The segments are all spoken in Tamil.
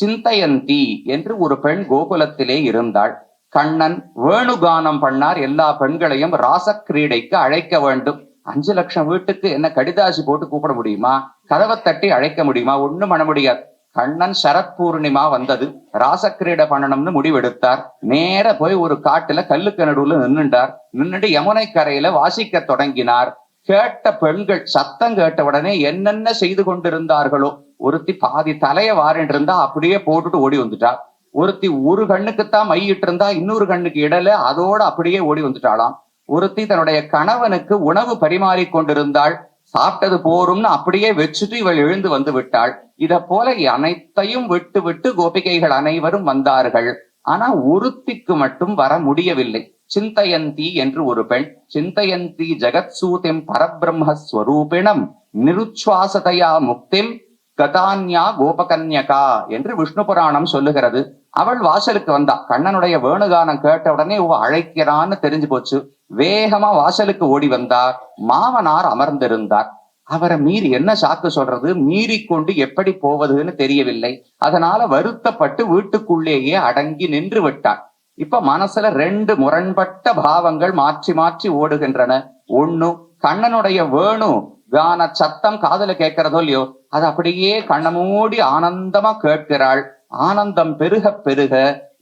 சிந்தையந்தி என்று ஒரு பெண் கோகுலத்திலே இருந்தாள். கண்ணன் வேணுகானம் பண்ணார். எல்லா பெண்களையும் ராசக்கிரீடைக்கு அழைக்க வேண்டும். 5 லட்சம் வீட்டுக்கு என்ன கடிதாசி போட்டு கூப்பிட முடியுமா? கதவை தட்டி அழைக்க முடியுமா? ஒண்ணும் பண்ண முடியாது. கண்ணன் சரத் பூர்ணிமா வந்தது, ராசக்கிரீடை பண்ணணும்னு முடிவெடுத்தார். நேர போய் ஒரு காட்டுல கல்லுக்கு நடுவுல நின்னுட்டு யமுனை கரையில வாசிக்க தொடங்கினார். கேட்ட பெண்கள் சத்தம் கேட்ட உடனே என்னென்ன செய்து கொண்டிருந்தார்களோ, ஒருத்தி பாதி தலைய வாரிட்டு இருந்தா அப்படியே போட்டுட்டு ஓடி வந்துட்டா. ஒருத்தி ஒரு கண்ணுக்குத்தான் மையிட்டு இருந்தா, இன்னொரு கண்ணுக்கு இடல, அதோட அப்படியே ஓடி வந்துட்டாளாம். ஒருத்தி தன்னுடைய கணவனுக்கு உணவு பரிமாறி கொண்டிருந்தாள். சாப்பிட்டது போரும்னு அப்படியே வச்சுட்டு இவள் எழுந்து வந்து விட்டாள். இத போல அனைத்தையும் விட்டு விட்டு கோபிகைகள் அனைவரும் வந்தார்கள். ஆனா ஒருத்திக்கு மட்டும் வர முடியவில்லை. சிந்தையந்தி என்று ஒரு பெண். சிந்தையந்தி ஜெகத்சூதிம் பரபிரம்மஸ்வரூபிணம் நிருச்வாசதையா முக்திம் கதான்யா கோபகன்யகா என்று விஷ்ணு புராணம் சொல்லுகிறது. அவள் வாசலுக்கு வந்தா. கண்ணனுடைய வேணுகானம் கேட்ட உடனே அழைக்கிறான்னு தெரிஞ்சு போச்சு. வேகமா வாசலுக்கு ஓடி வந்தார். மாமனார் அமர்ந்திருந்தார். அவரை மீறி என்ன சாக்கு சொல்றது, மீறி கொண்டு எப்படி போவதுன்னு தெரியவில்லை. அதனால வருத்தப்பட்டு வீட்டுக்குள்ளேயே அடங்கி நின்று விட்டார். இப்ப மனசுல 2 முரண்பட்ட பாவங்கள் மாற்றி மாற்றி ஓடுகின்றன. ஒண்ணு, கண்ணனுடைய வேணு கான சத்தம் காதுல கேட்கிறதோ இல்லையோ, அது அப்படியே கண்ணமூடி ஆனந்தமா கேட்கிறாள். ஆனந்தம் பெருக பெருக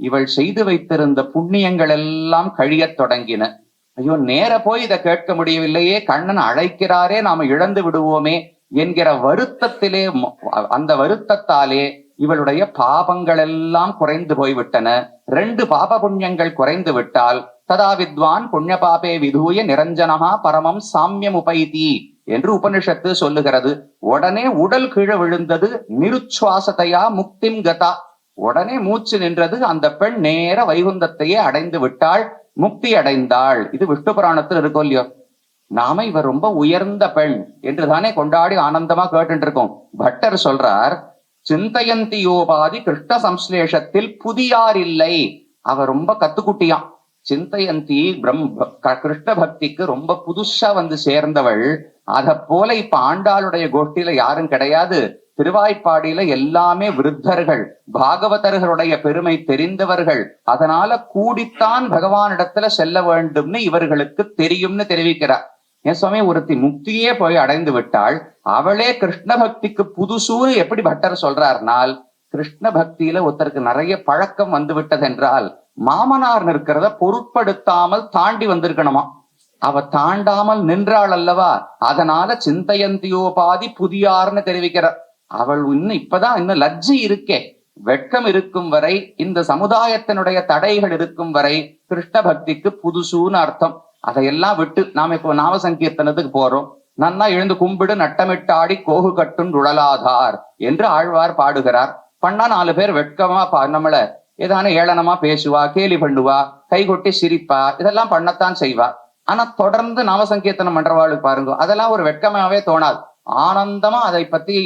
இவள் செய்து வைத்திருந்த புண்ணியங்கள் எல்லாம் கழியத் தொடங்கின. ஐயோ, நேர போய் இதை கேட்க முடியவில்லையே, கண்ணன் அழைக்கிறாரே, நாம இழந்து விடுவோமே என்கிற வருத்தத்திலே, அந்த வருத்தத்தாலே இவளுடைய பாபங்கள் எல்லாம் குறைந்து போய்விட்டன. 2 பாப புண்ணியங்கள் குறைந்து விட்டால் ததா வித்வான் புண்ணிய பாபே விதூய நிரஞ்சனஹா பரமம் சாமியம் உபைதி என்று உபனிஷத்து சொல்லுகிறது. உடனே உடல் கீழே விழுந்தது. நிருச்வாசத்தையா முக்திம் கதா. உடனே மூச்சு நின்றது. அந்த பெண் நேர வைகுந்தத்தையே அடைந்து விட்டாள், முக்தி அடைந்தாள். இது விஷ்ணு புராணத்தில் இருக்கோ இல்லையோ. நாம இவர் ரொம்ப உயர்ந்த பெண் என்றுதானே கொண்டாடி ஆனந்தமா கேட்டு இருக்கோம். பட்டர் சொல்றார், சிந்தையந்தியோபாதி கிருஷ்ண சம்ஸ்லேஷத்தில் புதியார் இல்லை. அவ ரொம்ப கத்துக்குட்டியான். சிந்தையந்தி கிருஷ்ண பக்திக்கு ரொம்ப புதுசா வந்து சேர்ந்தவள். அத போல இப்ப ஆண்டாளுடைய கோஷ்டியில யாரும் கிடையாது. திருவாய்ப்பாடியில எல்லாமே விருத்தர்கள், பாகவதர்களுடைய பெருமை தெரிந்தவர்கள். அதனால கூடித்தான் பகவானிடத்துல செல்ல வேண்டும்னு இவர்களுக்கு தெரியும்னு தெரிவிக்கிறார். என் சுவாமி, ஒருத்தி முக்தியே போய் அடைந்து விட்டாள், அவளே கிருஷ்ண பக்திக்கு புதுசுன்னு எப்படி பட்டர் சொல்றார்னால், கிருஷ்ண பக்தியில ஒருத்தருக்கு நிறைய பழக்கம் வந்து விட்டது என்றால் மாமனார் நிற்கிறத பொருட்படுத்தாமல் தாண்டி வந்திருக்கணுமா. அவ தாண்டாமல் நின்றாள் அல்லவா, அதனால சிந்தையந்தியோபாதி புதியார்னு தெரிவிக்கிறார். அவள் இப்பதான் லஜ்ஜை இருக்கே, வெட்கம் இருக்கும் வரை, இந்த சமுதாயத்தினுடைய தடைகள் இருக்கும் வரை கிருஷ்ண பக்திக்கு புதுசுன்னு அர்த்தம். அதையெல்லாம் விட்டு நாம இப்போ நாம சங்கீர்த்தனத்துக்கு போறோம். நன்னா எழுந்து கும்பிடு நட்டமிட்டாடி கோகு கட்டும் உழலாதார் என்று ஆழ்வார் பாடுகிறார். பண்ணா 4 பேர் வெட்கமா நம்மள ஏதான ஏளனமா பேசுவா, கேலி பண்ணுவா, கைகொட்டி சிரிப்பா, இதெல்லாம் பண்ணத்தான் செய்வா. ஆனா தொடர்ந்து நாம சங்கீர்த்தனம் பண்றவாளுக்கு பாருங்க, அதெல்லாம் ஒரு வெட்கமாவே தோணாது. ஆனந்தமா அதை பத்தி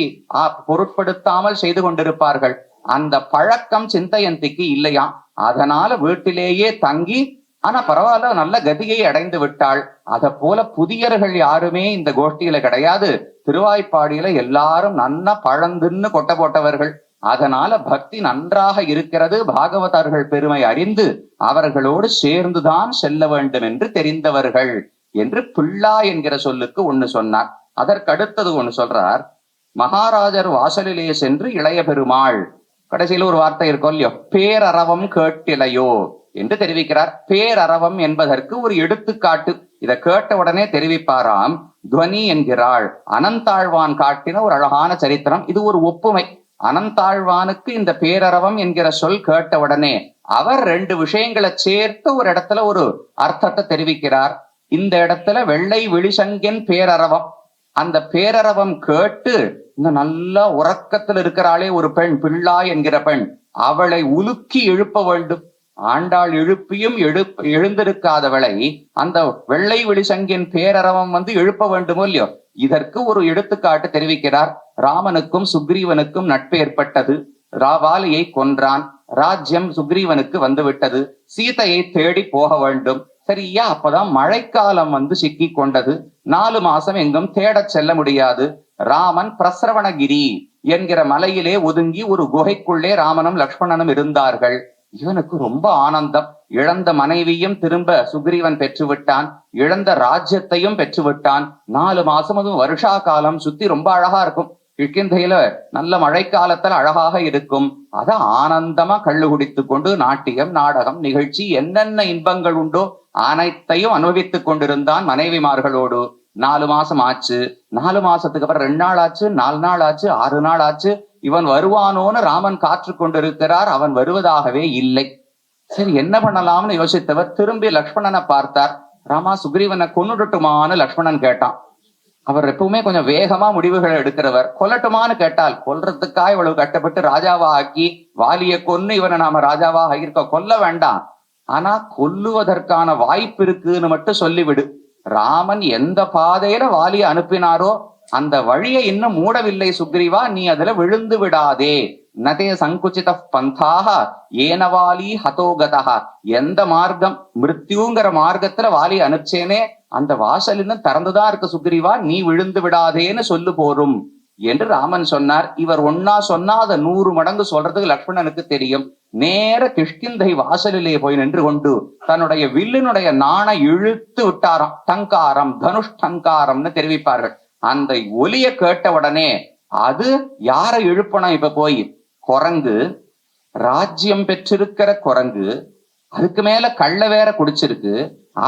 பொருட்படுத்தாமல் செய்து கொண்டிருப்பார்கள். அந்த பழக்கம் சிந்தையந்திக்கு இல்லையா. அதனால வீட்டிலேயே தங்கி, ஆனா பரவாயில்ல, நல்ல கதியை அடைந்து விட்டாள். அத போல புதியர்கள் யாருமே இந்த கோஷ்டியில கிடையாது. திருவாய்ப்பாடியில எல்லாரும் நன்னா பழந்துன்னு கொட்ட போட்டவர்கள். அதனால பக்தி நன்றாக இருக்கிறது. பாகவதர்கள் பெருமை அறிந்து அவர்களோடு சேர்ந்துதான் செல்ல வேண்டும் என்று தெரிந்தவர்கள் என்று பிள்ளா என்கிற சொல்லுக்கு ஒண்ணு சொன்னார். அதற்கடுத்தது ஒண்ணு சொல்றார். மகாராஜர் வாசலிலே சென்று இளைய பெருமாள், கடைசியில ஒரு வார்த்தை இருக்கும் இல்லையோ, பேரறவம் கேட்டிலையோ என்று தெரிவிக்கிறார். பேரறவம் என்பதற்கு ஒரு எடுத்துக்காட்டு. இதை கேட்ட உடனே தெரிவிப்பாராம். துவனி என்கிறாள். அனந்தாழ்வான் காட்டின ஒரு அழகான சரித்திரம். இது ஒரு ஒப்புமை. அனந்தாழ்வானுக்கு இந்த பேரறவம் என்கிற சொல் கேட்ட உடனே அவர் 2 விஷயங்களை சேர்த்து ஒரு இடத்துல ஒரு அர்த்தத்தை தெரிவிக்கிறார். இந்த இடத்துல வெள்ளை விழிசங்கின் பேரறவம், அந்த பேரறவம் கேட்டு இந்த நல்ல உறக்கத்தில் இருக்கிறாளே ஒரு பெண், பிள்ளா என்கிற பெண், அவளை உலுக்கி எழுப்ப வேண்டும். ஆண்டாள் எழுப்பியும் எழுந்திருக்காதவளை அந்த வெள்ளை விழிசங்கின் பேரறவம் எழுப்ப வேண்டுமோ இல்லையோ. இதற்கு ஒரு எடுத்துக்காட்டு தெரிவிக்கிறார். ராமனுக்கும் சுக்ரீவனுக்கும் நட்பு ஏற்பட்டது. வாலியை கொன்றான். ராஜ்யம் சுக்ரீவனுக்கு விட்டது. சீதையை தேடி போக வேண்டும். சரியா அப்பதான் மழைக்காலம் சிக்கி கொண்டது. 4 மாசம் எங்கும் தேடச் செல்ல முடியாது. ராமன் பிரசரவணகிரி என்கிற மலையிலே ஒதுங்கி ஒரு குகைக்குள்ளே ராமனும் லக்ஷ்மணனும் இருந்தார்கள். இவனுக்கு ரொம்ப ஆனந்தம். இழந்த மனைவியும் திரும்ப சுக்ரீவன் பெற்றுவிட்டான், இழந்த ராஜ்யத்தையும் பெற்றுவிட்டான். 4 மாசம் அதுவும் வருஷா காலம், சுத்தி ரொம்ப அழகா இருக்கும். கிஷ்கிந்தையில நல்ல மழைக்காலத்துல அழகாக இருக்கும். அத ஆனந்தமா கள்ளு குடித்துக் கொண்டு நாட்டியம், நாடகம், நிகழ்ச்சி, என்னென்ன இன்பங்கள் உண்டோ அனைத்தையும் அனுபவித்துக் கொண்டிருந்தான் மனைவிமார்களோடு. 4 மாசம் ஆச்சு. 4 மாசத்துக்கு அப்புறம் 2 நாள் ஆச்சு, 4 நாள் ஆச்சு, 6 நாள் ஆச்சு. இவன் வருவானோன்னு ராமன் காற்று கொண்டிருக்கிறார். அவன் வருவதாகவே இல்லை. சரி, என்ன பண்ணலாம்னு யோசித்தவர் திரும்பி லக்ஷ்மணனை பார்த்தார். ராமா, சுக்ரீவனை கொன்னுடட்டுமான்னு லக்ஷ்மணன் கேட்டான். அவர் எப்பவுமே கொஞ்சம் வேகமா முடிவுகளை எடுக்கிறவர். கொல்லட்டுமான்னு கேட்டால், கொல்றதுக்காக இவ்வளவு கட்டப்பட்டு ராஜாவா ஆக்கி வாலியை கொன்னு இவனை நாம ராஜாவா ஆகியிருக்க, கொல்ல வேண்டாம். ஆனா கொல்லுவதற்கான வாய்ப்பு இருக்குன்னு மட்டும் சொல்லிவிடு. ராமன் எந்த பாதையில வாலியை அனுப்பினாரோ அந்த வழியை இன்னும் மூடவில்லை சுக்ரீவா, நீ அதுல விழுந்து விடாதே. நதே சங்குச்சித பந்தாக ஏனவாலி ஹதோகதா. எந்த மார்க்கம், மிருத்யுங்கிற மார்க்கத்துல வாலி அனுப்பிச்சேனே அந்த வாசல் இன்னும் திறந்துதான் இருக்கு சுக்ரீவா, நீ விழுந்து விடாதேன்னு சொல்லு போரும் என்று ராமன் சொன்னார். இவர் ஒன்னா சொன்னா அதை 100 மடங்கு சொல்றதுக்கு லக்ஷ்மணனுக்கு தெரியும். நேர கிஷ்கிந்தை வாசலிலே போய் நின்று கொண்டு தன்னுடைய வில்லினுடைய நாணை இழுத்து விட்டாராம். டங்காரம், தனுஷ் டங்காரம்னு தெரிவிப்பார்கள். அந்த ஒலிய கேட்ட உடனே, அது யாரை இழுப்பணும்? இப்ப போய் குரங்கு, ராஜ்யம் பெற்றிருக்கிற குரங்கு, அதுக்கு மேல கள்ள வேற குடிச்சிருக்கு,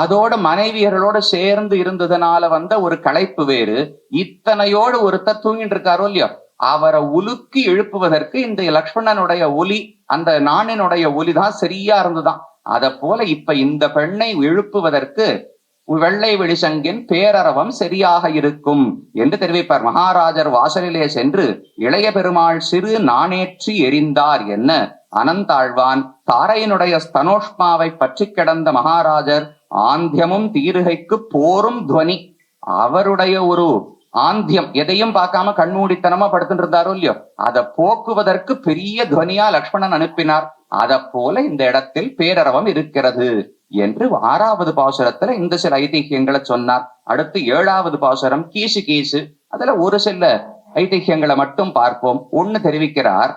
அதோட மனைவியர்களோட சேர்ந்து இருந்ததுனால வந்த ஒரு களைப்பு வேறு, இத்தனையோடு ஒருத்தர் தூங்கிட்டு இருக்காரோ இல்லையோ, அவரை உலுக்கி எழுப்புவதற்கு இந்த லக்ஷ்மணனுடைய ஒலி, அந்த நாணினுடைய ஒலிதான் சரியா இருந்துதான். அத போல இப்ப இந்த பெண்ணை எழுப்புவதற்கு வெள்ளை வெளிசங்கின் பேரரவம் சரியாக இருக்கும் என்று தெரிவிப்பார். மகாராஜர் வாசலிலே சென்று இளைய பெருமாள் சிறு நாணேற்றி எரிந்தார் என்ன அனந்தாழ்வான் தாரையினுடைய ஸ்தனோஷ்மாவை பற்றி கிடந்த மகாராஜர் ஆந்தியமும் தீருகைக்கு போரும் துவனி. அவருடைய ஒரு ஆந்தியம், எதையும் பார்க்காம கண்மூடித்தனமா படுத்துட்டு இருந்தாரோ இல்லையோ, அதை போக்குவதற்கு பெரிய துவனியா லக்ஷ்மணன் அனுப்பினார். அத போல இந்த இடத்தில் பேரரவம் இருக்கிறது என்று 6வது பாசுரத்துல இந்த சில ஐதிஹ்யங்களை சொன்னார். அடுத்து 7வது பாசுரம் கீசு கீசு. அதுல ஒரு சில ஐதிஹ்யங்களை மட்டும் பார்ப்போம். ஒண்ணு தெரிவிக்கிறார்,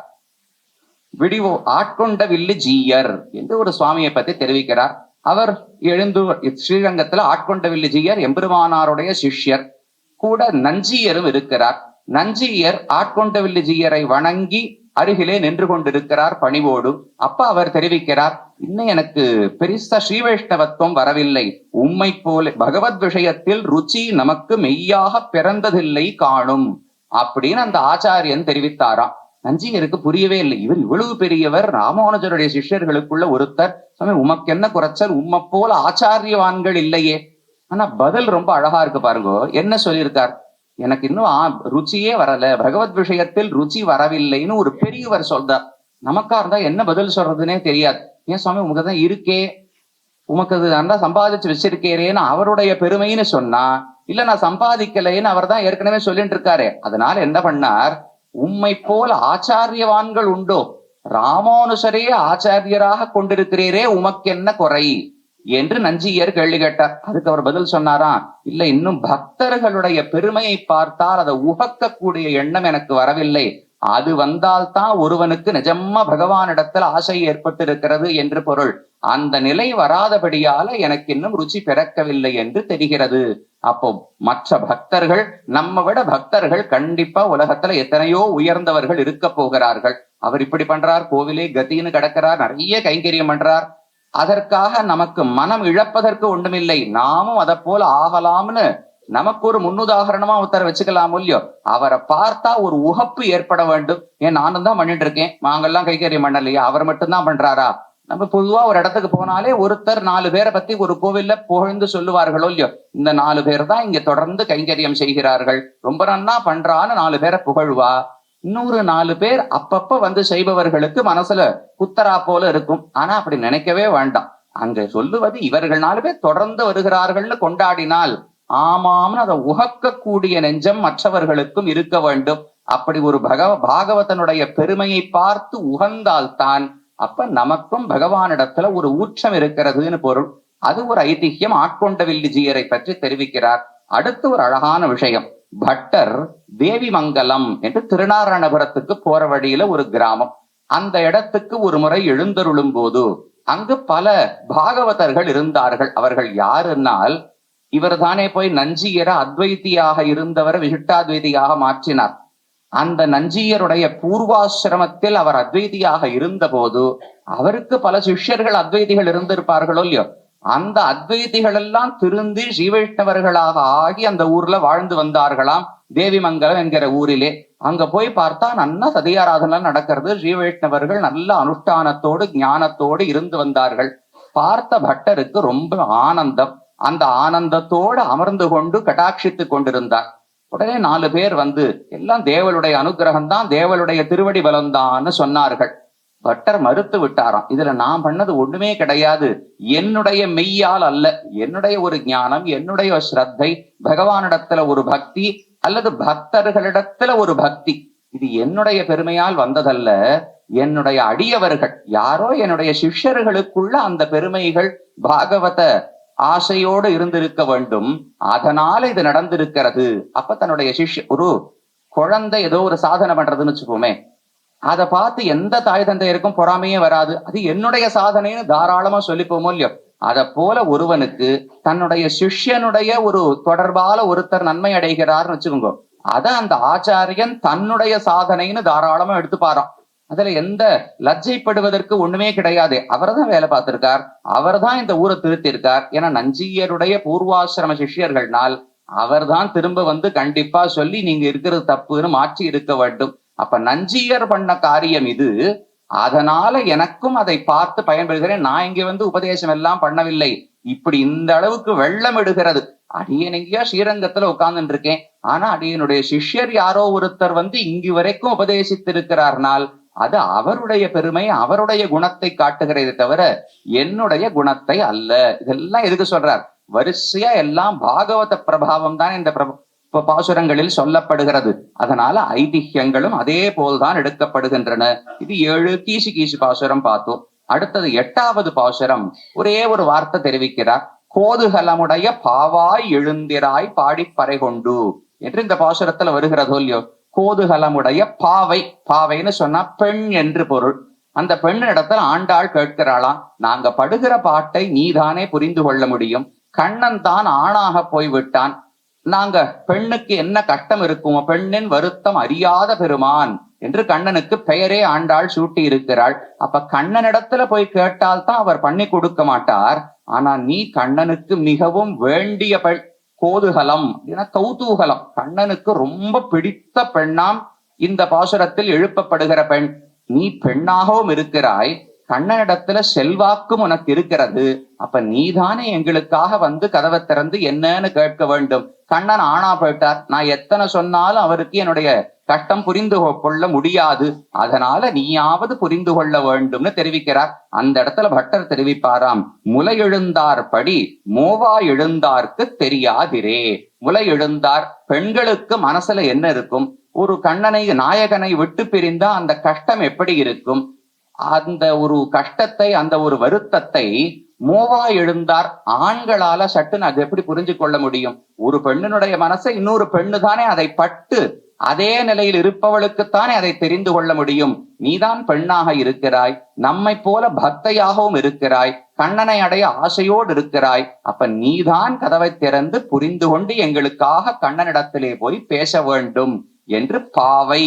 விடிவோ ஆட்கொண்ட வில்லு ஜீயர் என்று ஒரு சுவாமியை பத்தி தெரிவிக்கிறார். அவர் எழுந்து ஸ்ரீரங்கத்துல ஆட்கொண்ட வில்லு ஜீயர் எம்பெருமானாருடைய சிஷ்யர். கூட நஞ்சியரும் இருக்கிறார். நஞ்சியர் ஆட்கொண்ட வில்லு ஜீயரை வணங்கி அருகிலே நின்று கொண்டிருக்கிறார் பணிவோடு. அப்ப அவர் தெரிவிக்கிறார், இன்னும் எனக்கு பெரிசா ஸ்ரீவைஷ்ணவத்துவம் வரவில்லை, உம்மை போல பகவத் விஷயத்தில் ருச்சி நமக்கு மெய்யாக பிறந்ததில்லை காணும் அப்படின்னு அந்த ஆச்சாரியன் தெரிவித்தாராம். நஞ்சியருக்கு புரியவே இல்லை. இவர் இவ்வளவு பெரியவர், ராமானுஜருடைய சிஷ்யர்களுக்குள்ள ஒருத்தர், உமக்கு என்ன குறைச்சல், உம்மை போல ஆச்சாரியவான்கள் இல்லையே. ஆனா பதில் ரொம்ப அழகா இருக்கு பாருங்க. என்ன சொல்லியிருக்கார், எனக்கு இன்னும் ருச்சியே வரல, பகவத் விஷயத்தில் ருச்சி வரவில்லைன்னு ஒரு பெரியவர் சொல்றார். நமக்கா இருந்தா என்ன பதில் சொல்றதுன்னே தெரியாது. ஏன் சுவாமி, உமக்கு தான் இருக்கே, உமக்கு அது நல்லா சம்பாதிச்சு வச்சிருக்கேரேன்னு அவருடைய பெருமைன்னு சொன்னா, இல்ல நான் சம்பாதிக்கலைன்னு அவர் தான் ஏற்கனவே சொல்லிட்டு இருக்காரு. அதனால என்ன பண்ணார், உம்மை போல ஆச்சாரியவான்கள் உண்டோ, ராமானுசரே ஆச்சாரியராக கொண்டிருக்கிறீரே, உமக்கு என்ன குறை என்று நஞ்சியர் கேள்வி கேட்டார். அதுக்கு அவர் பதில் சொன்னாராம், இல்ல இன்னும் பக்தர்களுடைய பெருமையை பார்த்தால் அதை உகக்கக்கூடிய எண்ணம் எனக்கு வரவில்லை, அது வந்தால்தான் ஒருவனுக்கு நிஜமா பகவானிடத்தில் ஆசை ஏற்பட்டு இருக்கிறது என்று பொருள். அந்த நிலை வராதபடியால எனக்கு இன்னும் ருச்சி பிறக்கவில்லை என்று தெரிகிறது. அப்போ மற்ற பக்தர்கள், நம்ம விட பக்தர்கள் கண்டிப்பா உலகத்துல எத்தனையோ உயர்ந்தவர்கள் இருக்க போகிறார்கள். அவர் இப்படி பண்றார், கோவிலே கத்தின்னு கிடக்கிறார், நிறைய கைங்கரியம் பண்றார். அதற்காக நமக்கு மனம் இழப்பதற்கு ஒன்றுமில்லை. நாமும் அதை போல ஆகலாம்னு நமக்கு ஒரு முன்னுதாரணமா ஒருத்தரை வச்சுக்கலாம் இல்லையோ. அவரை பார்த்தா ஒரு உகப்பு ஏற்பட வேண்டும். ஏன் நானும் தான் பண்ணிட்டு இருக்கேன், நாங்கெல்லாம் கைகரியம் பண்ணலையா, அவர் மட்டும்தான் பண்றாரா? நம்ம பொதுவா ஒரு இடத்துக்கு போனாலே ஒருத்தர் 4 பேரை பத்தி ஒரு கோவில்ல புகழ்ந்து சொல்லுவார்களோ இல்லையோ. இந்த 4 பேர் தான் இங்க தொடர்ந்து கைங்கரியம் செய்கிறார்கள், ரொம்ப நன்னா பண்றான்னு 4 பேரை புகழ்வா. இன்னொரு 4 பேர் அப்பப்ப வந்து செய்பவர்களுக்கு மனசுல குத்தரா போல இருக்கும். ஆனா அப்படி நினைக்கவே வேண்டாம். அங்க சொல்லுவது இவர்கள் 4 பேர் தொடர்ந்து வருகிறார்கள்னு கொண்டாடினால், ஆமாம்னு அதை உகக்கக்கூடிய நெஞ்சம் மற்றவர்களுக்கும் இருக்க வேண்டும். அப்படி ஒரு பாகவதனுடைய பெருமையை பார்த்து உகந்தால்தான் அப்ப நமக்கும் பகவானிடத்துல ஒரு ஊற்றம் இருக்கிறதுன்னு பொருள். அது ஒரு ஐதிஹ்யம். ஆட்கொண்ட வில்லு ஜீயரை பற்றி தெரிவிக்கிறார். அடுத்து ஒரு அழகான விஷயம், பட்டர் தேவிமங்கலம் என்று திருநாராயணபுரத்துக்கு போற வழியில ஒரு கிராமம். அந்த இடத்துக்கு ஒரு முறை எழுந்தருளும் போது அங்கு பல பாகவதர்கள் இருந்தார்கள். அவர்கள் யாருன்னால், இவர் தானே போய் நஞ்சியர அத்வைத்தியாக இருந்தவரை விசிஷ்டாத்வைதியாக மாற்றினார். அந்த நஞ்சியருடைய பூர்வாசிரமத்தில் அவர் அத்வைதியாக இருந்த போது அவருக்கு பல சிஷ்யர்கள் அத்வைதிகள் இருந்திருப்பார்களோ இல்லையோ, அந்த அத்வைதிகள் எல்லாம் திருந்தி ஸ்ரீவைஷ்ணவர்களாக ஆகி அந்த ஊர்ல வாழ்ந்து வந்தார்களாம், தேவிமங்கலம் என்கிற ஊரிலே. அங்க போய் பார்த்தா நல்லா சதியாராதனை நடக்கிறது. ஸ்ரீவைஷ்ணவர்கள் நல்ல அனுஷ்டானத்தோடு ஞானத்தோடு இருந்து வந்தார்கள். பார்த்த பட்டருக்கு ரொம்ப ஆனந்தம். அந்த ஆனந்தத்தோடு அமர்ந்து கொண்டு கடாட்சித்து கொண்டிருந்தார். உடனே 4 பேர் வந்து, எல்லாம் தேவளுடைய அனுகிரகம் தான், தேவளுடைய திருவடி பலம்தான்னு சொன்னார்கள். பட்டர் மறுத்து விட்டாராம். இதுல நான் பண்ணது ஒண்ணுமே கிடையாது, என்னுடைய மெய்யால் அல்ல, என்னுடைய ஒரு ஞானம், என்னுடைய ஸ்ரத்தை, பகவானிடத்துல ஒரு பக்தி அல்லது பக்தர்களிடத்துல ஒரு பக்தி, இது என்னுடைய பெருமையால் வந்ததல்ல. என்னுடைய அடியவர்கள் யாரோ என்னுடைய சிஷ்யர்களுக்குள்ள அந்த பெருமைகள் பாகவத ஆசையோடு இருந்திருக்க வேண்டும், அதனால இது நடந்திருக்கிறது. அப்ப தன்னுடைய ஒரு குழந்தை ஏதோ ஒரு சாதனை பண்றதுன்னு வச்சுக்கோமே, அதை பார்த்து எந்த தாய் தந்தையருக்கும் பொறாமையே வராது. அது என்னுடைய சாதனைன்னு தாராளமா சொல்லிப்போமோ இல்லையோ, அத போல ஒருவனுக்கு தன்னுடைய சிஷ்யனுடைய ஒரு தொடர்பால ஒருத்தர் நன்மை அடைகிறார்னு வச்சுக்கோங்க, அத அந்த ஆச்சாரியன் தன்னுடைய சாதனைன்னு தாராளமா எடுத்துப்பாராம். அதுல எந்த லஜ்ஜைப்படுவதற்கு ஒண்ணுமே கிடையாது. அவர் தான் வேலை பார்த்திருக்கார், அவர் தான் இந்த ஊரை திருத்திருக்கார். ஏன்னா நஞ்சியருடைய பூர்வாசிரம சிஷ்யர்கள்னால் அவர் தான் திரும்ப வந்து கண்டிப்பா சொல்லி நீங்க இருக்கிறது தப்புன்னு மாற்றி இருக்க வேண்டும். அப்ப நஞ்சியர் பண்ண காரியம் இது, அதனால எனக்கும் அதை பார்த்து பயன்படுகிறேன். நான் இங்க வந்து உபதேசம் எல்லாம் பண்ணவில்லை, இப்படி இந்த அளவுக்கு வெள்ளம் எடுகிறது. அடியன் எங்கேயோ ஸ்ரீரங்கத்துல உட்கார்ந்துட்டு இருக்கேன், ஆனா அடியனுடைய சிஷ்யர் யாரோ ஒருத்தர் வந்து இங்கு வரைக்கும் உபதேசித்திருக்கிறார்னால் அது அவருடைய பெருமை, அவருடைய குணத்தை காட்டுகிறதே தவிர என்னுடைய குணத்தை அல்ல. இதெல்லாம் எதுக்கு சொல்றார்? வரிசையா எல்லாம் பாகவத பிரபாவம் தான் இந்த பாசுரங்களில் சொல்லப்படுகிறது. அதனால ஐதிஹ்யங்களும் அதே போல்தான் எடுக்கப்படுகின்றன. இது 7 கீசு பாசுரம் பார்த்தோம். அடுத்தது 8வது பாசுரம் ஒரே ஒரு வார்த்தை தெரிவிக்கிறார். கோதுகலமுடைய பாவாய் எழுந்திராய் பாடிப்பறை கொண்டு என்று இந்த பாசுரத்துல வருகிறதோ இல்லையோ. கோதுகலமுடைய பாவை, பாவைன்னு சொன்னா பெண் என்று பொருள். அந்த பெண் இடத்துல ஆண்டாள் கேட்கிறாளாம், நாங்க படுகிற பாட்டை நீதானே புரிந்து கொள்ள முடியும், கண்ணன் தான் ஆணாக போய்விட்டான், நாங்க பெண்ணுக்கு என்ன கஷ்டம் இருக்குமோ, பெண்ணின் வருத்தம் அறியாத பெருமான் என்று கண்ணனுக்கு பெயரே ஆண்டாள் சூட்டி இருக்கிறாள். அப்ப கண்ணனிடத்துல போய் கேட்டால்தான் அவர் பண்ணி கொடுக்க மாட்டார். ஆனா நீ கண்ணனுக்கு மிகவும் வேண்டிய பெண். கோதுகலம் அப்படின்னா கௌதூகலம், கண்ணனுக்கு ரொம்ப பிடித்த பெண்ணாம் இந்த பாசுரத்தில் எழுப்பப்படுகிற பெண். நீ பெண்ணாகவும் இருக்கிறாய், கண்ணனிடத்துல செல்வாக்கும் உனக்கு இருக்கிறது. அப்ப நீதானே எங்களுக்காக வந்து கதவை திறந்து என்னன்னு கேட்க வேண்டும். கண்ணன் ஆணா போயிட்டார், நான் எத்தனை சொன்னாலும் அவருக்கு என்னுடைய கஷ்டம் புரிந்து கொள்ள முடியாது, அதனால நீயாவது புரிந்து கொள்ள வேண்டும்னு தெரிவிக்கிறார். அந்த இடத்துல பட்டர் தெரிவிப்பாராம், முலை எழுந்தார் படி மோவா எழுந்தார்க்கு தெரியாதிரே. முலை எழுந்தார், பெண்களுக்கு மனசுல என்ன இருக்கும்? ஒரு கண்ணனை நாயகனை விட்டு பிரிந்தா அந்த கஷ்டம் எப்படி இருக்கும்? அந்த ஒரு கஷ்டத்தை, அந்த ஒரு வருத்தத்தை மோவா எழுந்தார் ஆண்களால சட்டுன்னு அது எப்படி புரிஞ்சு கொள்ள முடியும்? ஒரு பெண்ணினுடைய மனசை இன்னொரு பெண்ணு தானே அதை பட்டு அதே நிலையில் இருப்பவளுக்குத்தானே அதை தெரிந்து கொள்ள முடியும். நீதான் பெண்ணாக இருக்கிறாய், நம்மை போல பக்தையாகவும் இருக்கிறாய், கண்ணனை அடைய ஆசையோடு இருக்கிறாய். அப்ப நீதான் கதவை திறந்து புரிந்து கொண்டு எங்களுக்காக கண்ணனிடத்திலே போய் பேச வேண்டும் என்று பாவை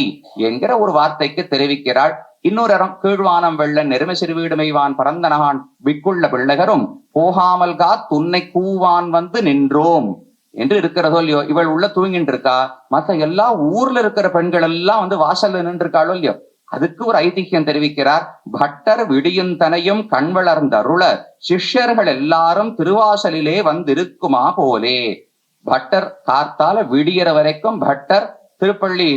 என்கிற ஒரு வார்த்தைக்கு தெரிவிக்கிறாள். இன்னொரு இடம், கீழ்வானம் வெள்ள நெரும சிறுவீடுமைவான் பரந்தனகான் விக்குள்ள பிள்ளைகரும் போகாமல் துன்னை கூவான் வந்து நின்றோம் என்று இருக்கிறதோ இல்லையோ. இவள் உள்ள தூங்கிட்டு இருக்கா, மத்த எல்லா ஊர்ல இருக்கிற பெண்கள் எல்லாம் வந்து வாசல்ல நின்று இருக்காளோ இல்லையோ. அதுக்கு ஒரு ஐதிஹ்யம் தெரிவிக்கிறார். பட்டர் விடியுந்தனையும் கண் வளர்ந்த அருள சிஷ்யர்கள் எல்லாரும் திருவாசலிலே வந்திருக்குமா போலே. பட்டர் காத்தால விடியற வரைக்கும் பட்டர் திருப்பள்ளி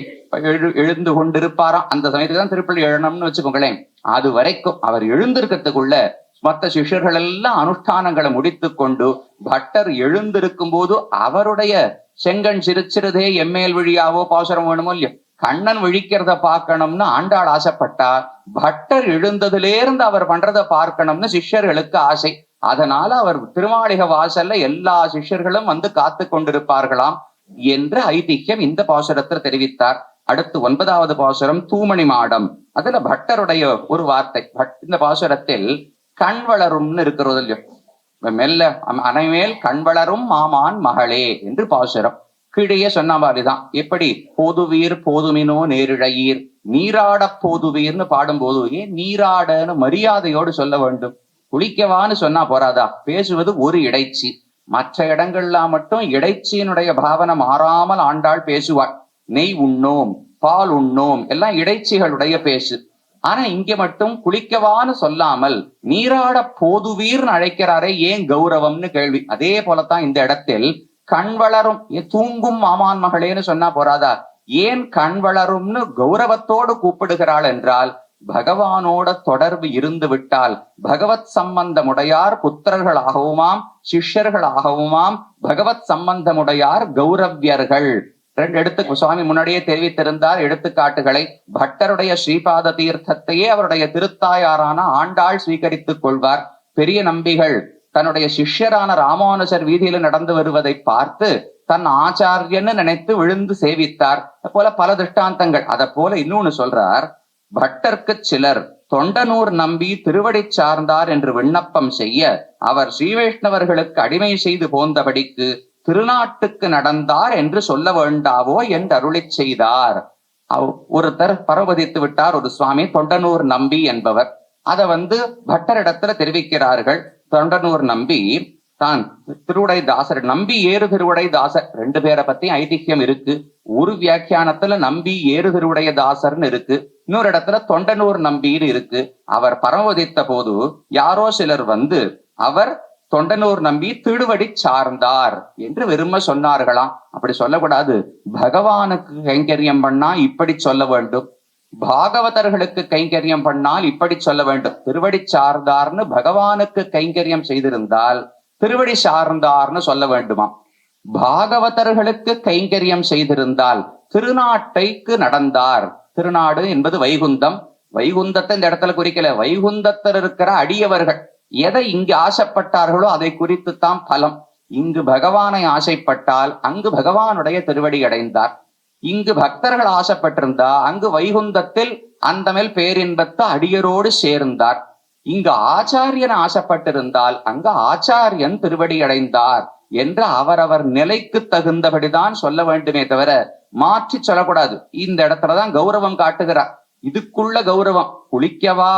எழுந்து கொண்டிருப்பாராம். அந்த சமயத்துக்கு தான் திருப்பள்ளி எழணும்னு வச்சுக்கோங்களேன். அது வரைக்கும் அவர் எழுந்திருக்கிறதுக்குள்ள மற்ற சிஷ்யர்கள் எல்லாம் அனுஷ்டானங்களை முடித்து கொண்டு பட்டர் எழுந்திருக்கும் போது அவருடைய செங்கண் சிரிச்சிருதே எம்மேல் விழியாவோ பாசுரம் வேணுமோ இல்லையோ, கண்ணன் விழிக்கிறத பார்க்கணும்னு ஆண்டாள் ஆசைப்பட்டா, பட்டர் எழுந்ததுலேருந்து அவர் பண்றதை பார்க்கணும்னு சிஷ்யர்களுக்கு ஆசை. அதனால அவர் திருமாளிகை வாசல்ல எல்லா சிஷ்யர்களும் வந்து காத்து கொண்டிருப்பார்களாம். என்று ஐதிஹ்யம் இந்த பாசுரத்தில் தெரிவித்தார். அடுத்து 9வது பாசுரம் தூமணி மாடம். அதுல பட்டருடைய ஒரு வார்த்தை. இந்த பாசுரத்தில் கண் வளரும்னு இருக்கிறது இல்லையோ, மெல்ல அனைமேல் கண் வளரும் மாமான் மகளே என்று பாசுரம். கீழே சொன்ன மாதிரிதான். எப்படி போதுவீர் போதுமினோ நேரிழையீர் நீராட போதுவீர்னு பாடும்போது ஏன் நீராடன்னு மரியாதையோடு சொல்ல வேண்டும்? குளிக்கவான்னு சொன்னா போறாதா? பேசுவது ஒரு இடைச்சி. மற்ற இடங்கள்லாம் மட்டும் இடைச்சியினுடைய பாவனை மாறாமல் ஆண்டாள் பேசுவாள். நெய் உண்ணோம், பால் உண்ணோம் எல்லாம் இடைச்சிகளுடைய பேசு. ஆனா இங்க மட்டும் குளிக்கவான்னு சொல்லாமல் நீராட போதுவீர்னு அழைக்கிறாரே, ஏன் கௌரவம்னு கேள்வி. அதே போலத்தான் இந்த இடத்தில் கண் வளரும் தூங்கும் மாமான் மகளேன்னு சொன்னா போறாதா? ஏன் கண் வளரும்னு கௌரவத்தோடு கூப்பிடுகிறாள் என்றால், பகவானோட தொடர்பு இருந்து விட்டால் பகவத் சம்பந்தமுடையார் புத்திரர்களாகவுமாம் சிஷ்யர்களாகவுமாம் பகவத் சம்பந்தமுடையார் கௌரவ்யர்கள். ரெண்டு சுவாமி முன்னாடியே தெரிவித்திருந்தார் எடுத்துக்காட்டுகளை. பட்டருடைய ஸ்ரீபாத தீர்த்தத்தையே அவருடைய திருத்தாயாரான ஆண்டாள் ஸ்வீகரித்துக் கொள்வார். பெரிய நம்பிகள் தன்னுடைய சிஷ்யரான ராமானுஜர் வீதியில நடந்து வருவதை பார்த்து தன் ஆச்சாரியன்னு நினைத்து விழுந்து சேவித்தார். போல பல திருஷ்டாந்தங்கள். அத போல இன்னொன்னு சொல்றார். பட்டர்க்கு சிலர் தொண்டனூர் நம்பி திருவடி சார்ந்தார் என்று விண்ணப்பம் செய்ய அவர் ஸ்ரீவைஷ்ணவர்களுக்கு அடிமை செய்து போந்தபடிக்கு திருநாட்டுக்கு நடந்தார் என்று சொல்ல வேண்டாவோ என்று அருளி செய்தார். ஒருத்தர் பரவதித்து விட்டார், ஒரு சுவாமி தொண்டனூர் நம்பி என்பவர். அதை பட்டரிடத்துல தெரிவிக்கிறார்கள். தொண்டனூர் நம்பி தான் திருவுடை தாசர், நம்பி ஏறு திருவுடை தாசர், ரெண்டு பேரை பத்தி ஐதிஹ்யம் இருக்கு. ஒரு வியாக்கியானத்துல நம்பி ஏறு திருவுடைய தாசர்னு இருக்கு, இன்னொரு இடத்துல தொண்டனூர் நம்பின்னு இருக்கு. அவர் பரமவதித்த போது யாரோ சிலர் அவர் தொண்டனூர் நம்பி திருவடி சார்ந்தார் என்று வெறும சொன்னார்களாம். அப்படி சொல்லக்கூடாது. பகவானுக்கு கைங்கரியம் பண்ணா இப்படி சொல்ல வேண்டும், பாகவதர்களுக்கு கைங்கரியம் பண்ணால் இப்படி சொல்ல வேண்டும். திருவடி சார்ந்தார்னு பகவானுக்கு கைங்கரியம் செய்திருந்தால் திருவடி சார்ந்தார்னு சொல்ல வேண்டுமா? பாகவதர்களுக்கு கைங்கரியம் செய்திருந்தால் திருநாட்டைக்கு நடந்தார். திருநாடு என்பது வைகுந்தம். வைகுந்தத்தை இந்த இடத்துல குறிக்கல. வைகுந்தத்தில் இருக்கிற அடியவர்கள் எதை இங்கு ஆசைப்பட்டார்களோ அதை குறித்துத்தான் பலம். இங்கு பகவானை ஆசைப்பட்டால் அங்கு பகவானுடைய திருவடி அடைந்தார். இங்கு பக்தர்கள் ஆசைப்பட்டிருந்தா அங்கு வைகுந்தத்தில் அந்த மேல் பேரின்பத்தை அடியரோடு சேர்ந்தார். இங்கு ஆச்சாரியன் ஆசைப்பட்டிருந்தால் அங்கு ஆச்சாரியன் திருவடி அடைந்தார் என்று அவரவர் நிலைக்கு தகுந்தபடிதான் சொல்ல வேண்டுமே தவிர மாற்றி சொல்லக்கூடாது. இந்த இடத்துலதான் கௌரவம் காட்டுகிறார். இதுக்குள்ள கௌரவம். குளிக்கவா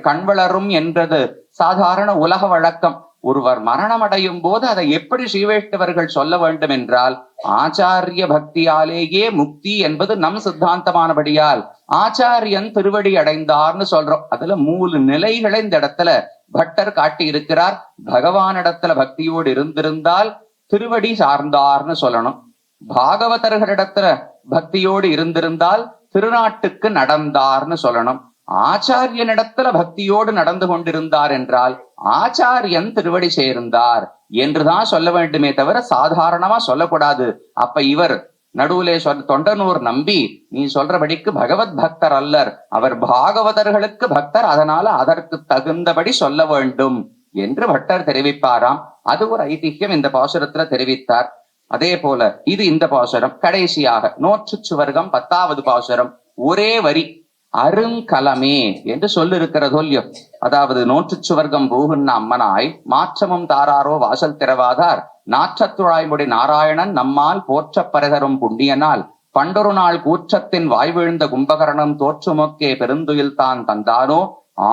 கண் வளரும் என்றது சாதாரண உலக வழக்கம். ஒருவர் மரணம் அடையும் போது அதை எப்படி ஸ்ரீவைஷ்ணவர்கள் சொல்ல வேண்டும் என்றால், ஆச்சாரிய பக்தியாலேயே முக்தி என்பது நம் சித்தாந்தமானபடியால் ஆச்சாரியன் திருவடி அடைந்தார்னு சொல்றோம். அதுல 3 நிலைகளை இந்த இடத்துல பட்டர் காட்டி இருக்கிறார். பகவானிடத்துல பக்தியோடு இருந்திருந்தால் திருவடி சார்ந்தார்னு சொல்லணும். பாகவதர்களிடத்துல பக்தியோடு இருந்திருந்தால் திருநாட்டுக்கு நடந்தார்னு சொல்லணும். ஆச்சாரியனிடத்துல பக்தியோடு நடந்து கொண்டிருந்தார் என்றால் ஆச்சாரியன் திருவடி சேர்ந்தார் என்றுதான் சொல்ல வேண்டுமே தவிர சாதாரணமா சொல்லக்கூடாது. அப்ப இவர் நடுவுலே தொண்டனூர் நம்பி நீ சொல்றபடிக்கு பகவத் பக்தர் அல்லர், அவர் பாகவதர்களுக்கு பக்தர், அதனால அதற்கு தகுந்தபடி சொல்ல வேண்டும் என்று பட்டர் தெரிவிப்பாராம். அது ஒரு ஐதிஹ்யம் இந்த பாசுரத்துல தெரிவித்தார். அதே போல இது இந்த பாசுரம். கடைசியாக நோற்று சுவர்க்கம் 10வது பாசுரம். ஒரே வரி அருங்கலமே என்று சொல்லிருக்கிறதோல்யோ. அதாவது நோற்று சுவர்க்கம் போகுன்ன அம்மனாய் மாற்றமும் தாராரோ வாசல் திறவாதார் நாற்றத்துழாய்முடி நாராயணன் நம்மால் போற்றப் பரதரும் புண்ணியனால் பண்டொரு நாள் கூற்றத்தின் வாய்விழுந்த கும்பகரணம் தோற்றுமொக்கே பெருந்துயில் தான் தந்தானோ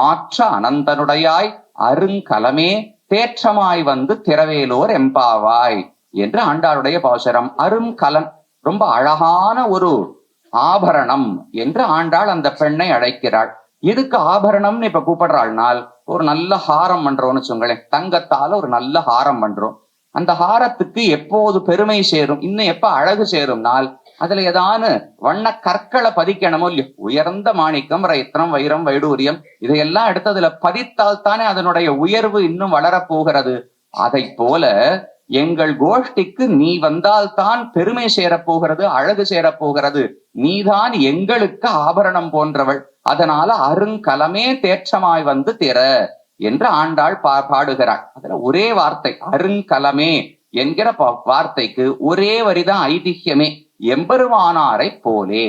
ஆற்ற அனந்தனுடையாய் அருங்கலமே தேற்றமாய் திரவேலோர் எம்பாவாய் என்று ஆண்டாளுடைய பாசுரம். அருங்கலன் ரொம்ப அழகான ஒரு ஆபரணம் என்று ஆண்டாள் அந்த பெண்ணை அழைக்கிறாள். எதுக்கு ஆபரணம்னு இப்ப கூப்பிடுறாள்னால், ஒரு நல்ல ஹாரம் பண்றோம்னு சொல்லுங்களேன், தங்கத்தால ஒரு நல்ல ஹாரம் பண்றோம். அந்த ஹாரத்துக்கு எப்போது பெருமை சேரும், இன்னும் எப்ப அழகு சேரும்னால் அதுல ஏதான வண்ண கற்களை பதிக்கணுமோ இல்லையோ. உயர்ந்த மாணிக்கம், ரத்னம், வைரம், வைடூரியம் இதையெல்லாம் எடுத்து அதுல பதித்தால் தானே அதனுடைய உயர்வு இன்னும் வளரப்போகிறது. அதை போல எங்கள் கோஷ்டிக்கு நீ வந்தால்தான் பெருமை சேரப்போகிறது, அழகு சேரப்போகிறது. நீதான் எங்களுக்கு ஆபரணம் போன்றவள், அதனால அருங்கலமே தேற்றமாய் திற என்று ஆண்டாள் பாடுகிறாள். அதுல ஒரே வார்த்தை அருங்கலமே என்கிற வார்த்தைக்கு ஒரே வரிதான் ஐதிஹ்யமே. எம்பெருமானாரை போலே.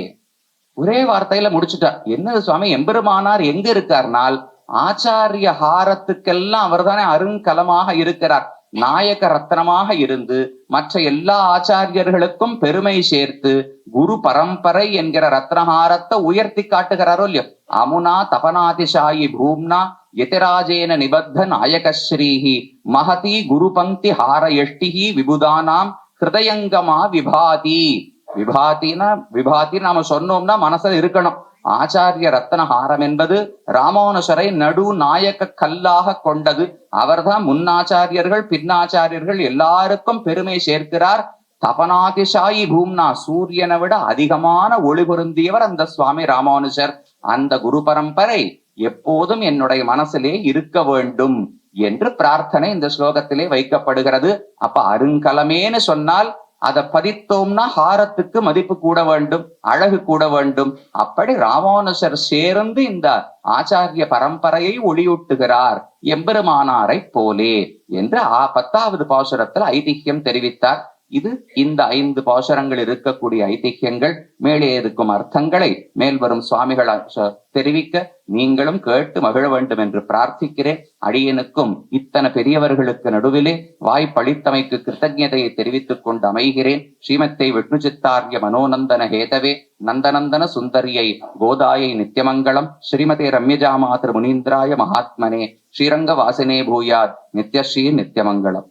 ஒரே வார்த்தையில முடிச்சுட்டார். என்னது சுவாமி, எம்பெருமானார் எங்க இருக்கார்னால் ஆச்சாரிய ஹாரத்துக்கெல்லாம் அவர்தானே அருங்கலமாக இருக்கிறார். நாயக ரத்னமாக இருந்து மற்ற எல்லா ஆச்சாரியர்களுக்கும் பெருமை சேர்த்து குரு பரம்பரை என்கிற ரத்னஹாரத்தை உயர்த்தி காட்டுகிறாரோ இல்லையோ. அமுனா தபனாதிசாயி பூம்னா யதிராஜேன நிபத்த நாயகஸ்ரீஹி மகதி குரு பங்கி ஹார எஷ்டிஹி விபுதானாம் ஹிருதயங்கமா விபாதி. விபாதி நாம சொன்னோம்னா மனசுல இருக்கணும். ஆச்சாரிய ரத்னஹாரம் என்பது ராமானுஷரை நடு நாயக கல்லாக கொண்டது. அவர்தான் முன்னாச்சாரியர்கள் பின்னாச்சாரியர்கள் எல்லாருக்கும் பெருமை சேர்க்கிறார். தபனாதிசாயி பூம்னா, சூரியனை விட அதிகமான ஒளி பொருந்தியவர் அந்த சுவாமி ராமானுஜர். அந்த குரு பரம்பரை எப்போதும் என்னுடைய மனசிலே இருக்க வேண்டும் என்று பிரார்த்தனை இந்த ஸ்லோகத்திலே வைக்கப்படுகிறது. அப்ப அருங்கலமேன்னு சொன்னால் அதை பதித்தோம்னா ஹாரத்துக்கு மதிப்பு கூட வேண்டும், அழகு கூட வேண்டும். அப்படி ராமானுஜர் சேர்ந்து இந்த ஆச்சாரிய பரம்பரையை ஒளியூட்டுகிறார் எம்பெருமானாரை போலே என்று 10வது பாசுரத்தில் ஐதிஹ்யம் தெரிவித்தார். இது இந்த 5 பாசுரங்கள் இருக்கக்கூடிய ஐதிஹ்யங்கள். மேலே இருக்கும் அர்த்தங்களை மேல்வரும் சுவாமிகள் தெரிவிக்க நீங்களும் கேட்டு மகிழ வேண்டும் என்று பிரார்த்திக்கிறேன். அடியனுக்கும் இத்தனை பெரியவர்களுக்கு நடுவிலே வாய்ப்பளித்தமைக்கு கிருத்தஜதையை தெரிவித்துக் கொண்டு அமைகிறேன். ஸ்ரீமத்தை விஷ்ணு சித்தார்ய மனோநந்தன ஹேதவே நந்தநந்தன சுந்தரியை கோதாயை நித்தியமங்கலம். ஸ்ரீமதே ரம்யஜாமாதிரு முனீந்திராய மகாத்மனே ஸ்ரீரங்க வாசினே பூயாத் நித்யஸ்ரீ நித்தியமங்கலம்.